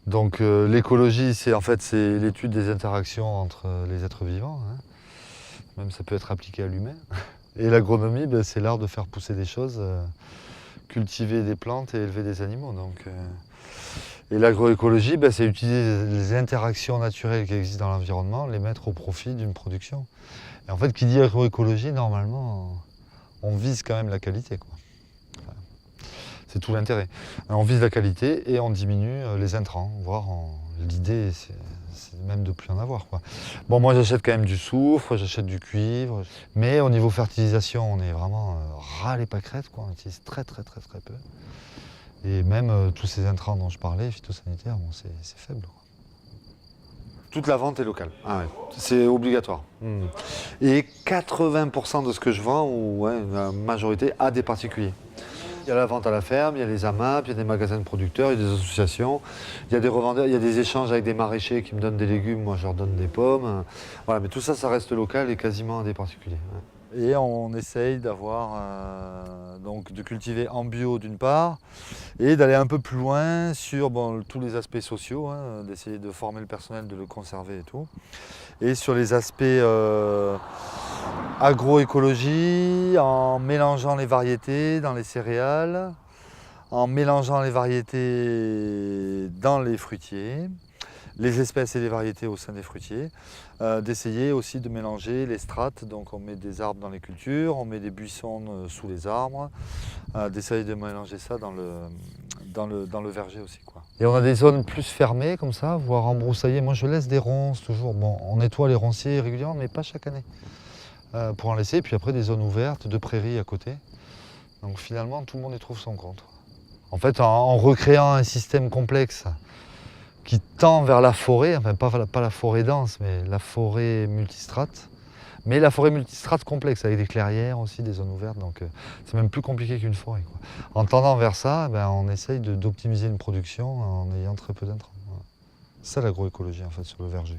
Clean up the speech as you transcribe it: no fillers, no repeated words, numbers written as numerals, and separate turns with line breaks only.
Donc l'écologie, c'est l'étude des interactions entre les êtres vivants, hein. Même ça peut être appliqué à l'humain. Et l'agronomie, ben, c'est l'art de faire pousser des choses, cultiver des plantes et élever des animaux. Et l'agroécologie, ben, c'est utiliser les interactions naturelles qui existent dans l'environnement, les mettre au profit d'une production. Et en fait, qui dit agroécologie, normalement, on vise quand même la qualité, quoi. Enfin, c'est tout l'intérêt. On vise la qualité et on diminue les intrants, voire l'idée, c'est même de plus en avoir, quoi. Bon, moi j'achète quand même du soufre, j'achète du cuivre, mais au niveau fertilisation, on est vraiment ras les pâquerettes, quoi. On utilise très très très très peu. Et même tous ces intrants dont je parlais, phytosanitaires, bon, c'est faible, quoi. Toute la vente est locale. Ah ouais. C'est obligatoire. Et 80% de ce que je vends, ou ouais, la majorité, à des particuliers. Il y a la vente à la ferme, il y a les AMAP, il y a des magasins de producteurs, il y a des associations, il y a des revendeurs, il y a des échanges avec des maraîchers qui me donnent des légumes, moi je leur donne des pommes. Voilà, mais tout ça, ça reste local et quasiment à des particuliers. Ouais. Et on essaye d'avoir, donc de cultiver en bio d'une part, et d'aller un peu plus loin sur tous les aspects sociaux, hein, d'essayer de former le personnel, de le conserver et tout. Et sur les aspects agroécologie, en mélangeant les variétés dans les céréales, en mélangeant les variétés dans les fruitiers, les espèces et les variétés au sein des fruitiers, d'essayer aussi de mélanger les strates, donc on met des arbres dans les cultures, on met des buissons sous les arbres, d'essayer de mélanger ça dans le verger aussi, quoi. Et on a des zones plus fermées comme ça, voire embroussaillées. Moi je laisse des ronces toujours. Bon, on nettoie les ronciers régulièrement, mais pas chaque année. Pour en laisser, puis après des zones ouvertes, de prairies à côté. Donc finalement, tout le monde y trouve son compte. En fait, en recréant un système complexe qui tend vers la forêt, enfin pas la forêt dense, mais la forêt multistrate, mais la forêt multistrate complexe, avec des clairières aussi, des zones ouvertes, donc c'est même plus compliqué qu'une forêt, quoi. En tendant vers ça, ben, on essaye d'optimiser une production en ayant très peu d'intrants. Voilà. C'est ça l'agroécologie en fait sur le verger.